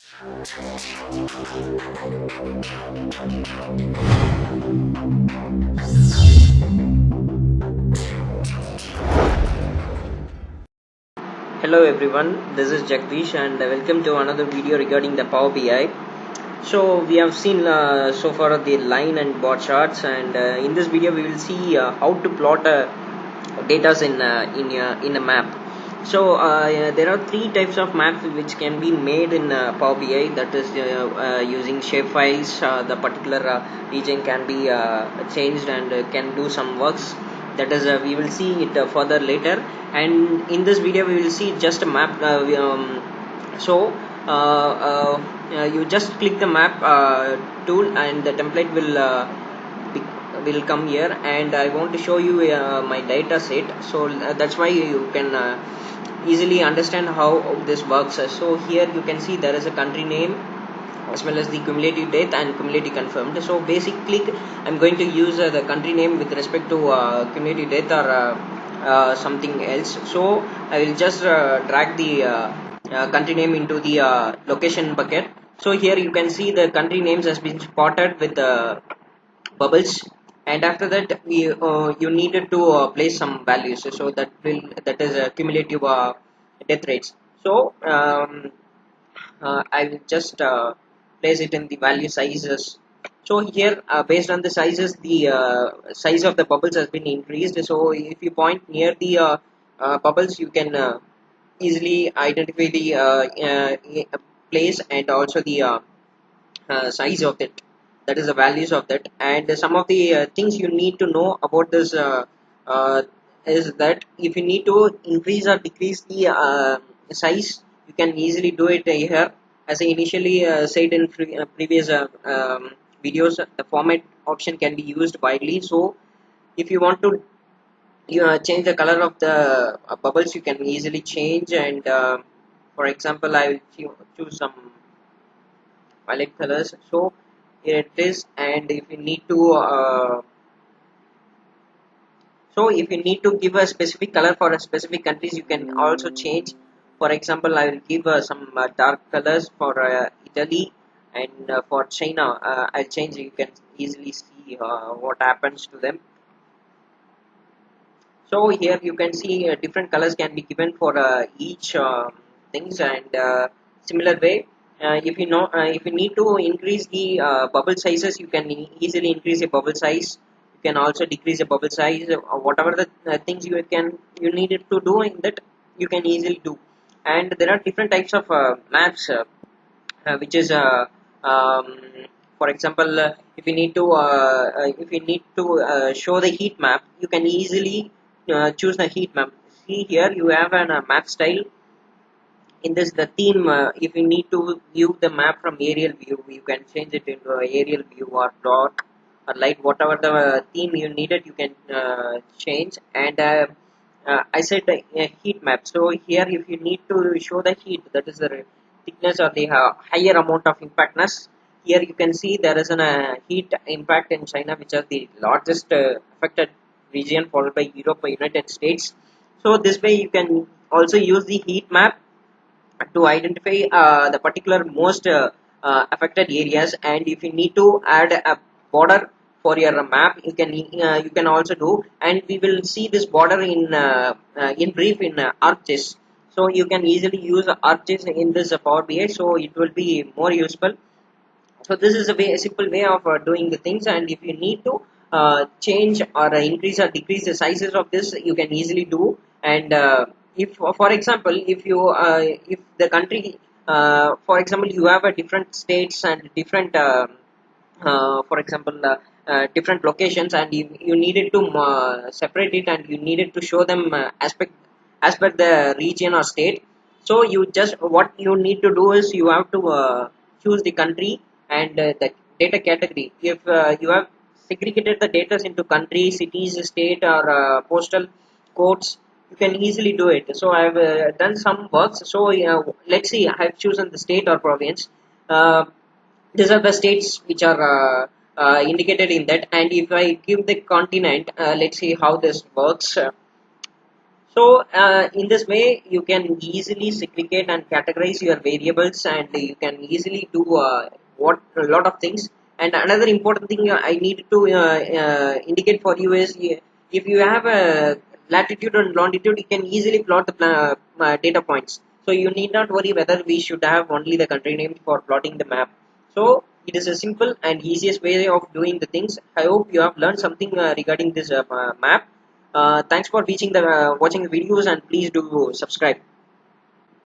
Hello everyone, this is Jagdish and welcome to another video regarding the Power BI. So we have seen so far the line and bar charts, and in this video we will see how to plot data in a map. So there are three types of maps which can be made in Power BI, that is using shapefiles. The particular region can be changed and can do some works, that is we will see it further later. And in this video we will see just a map. So you just click the map tool and the template will come here, and I want to show you my data set. So that's why you can easily understand how this works. So here you can see there is a country name as well as the cumulative date and cumulative confirmed. So basically I'm going to use the country name with respect to cumulative date or something else. So I will just drag the country name into the location bucket. So here you can see the country names has been spotted with bubbles, and after that you needed to place some values. So that is cumulative death rates. So I will just place it in the value sizes. So here based on the sizes, the size of the bubbles has been increased. So if you point near the bubbles, you can easily identify the place and also the size of it, that is the values of that. And some of the things you need to know about this uh, is that if you need to increase or decrease the size, you can easily do it here. As I initially said in previous videos, the format option can be used widely. So if you want to change the color of the bubbles, you can easily change. And for example, I will choose some violet colors. So here it is. And if you need to give a specific color for a specific countries, you can also change. For example, I will give some dark colors for Italy, and for China I'll change. You can easily see what happens to them. So here you can see different colors can be given for each things. And similar way, if you need to increase the bubble sizes, you can easily increase the bubble size. You can also decrease the bubble size. Whatever the things you needed to do in that, you can easily do. And there are different types of maps, which is um, for example, if you need to show the heat map, you can easily choose the heat map. See here you have an map style. In this, the theme, if you need to view the map from aerial view, you can change it into aerial view or dark or light, whatever the theme you needed, you can change. And I said heat map. So here if you need to show the heat, that is the thickness or the higher amount of impactness, here you can see there is an heat impact in China, which is the largest affected region, followed by Europe or United States. So this way you can also use the heat map to identify the particular most affected areas. And if you need to add a border for your map, you can also do. And we will see this border in brief in ArcGIS. So you can easily use ArcGIS in this Power BI, so it will be more useful. So this is a simple way of doing the things. And if you need to change or increase or decrease the sizes of this, you can easily do. And if for example, if the country, for example, you have a different states and different for example different locations, and you needed to separate it, and you needed to show them as per the region or state. So you just, what you need to do is you have to choose the country and the data category. If you have segregated the data into country, cities, state, or postal codes, you can easily do it. So I've done some works. So let's see, I've chosen the state or province. These are the states which are indicated in that. And if I give the continent, let's see how this works. So in this way you can easily segregate and categorize your variables, and you can easily do what a lot of things. And another important thing I need to indicate for you is, if you have a latitude and longitude, you can easily plot the data points. So you need not worry whether we should have only the country name for plotting the map. So it is a simple and easiest way of doing the things. I hope you have learned something regarding this map. Thanks for watching the videos, and please do subscribe.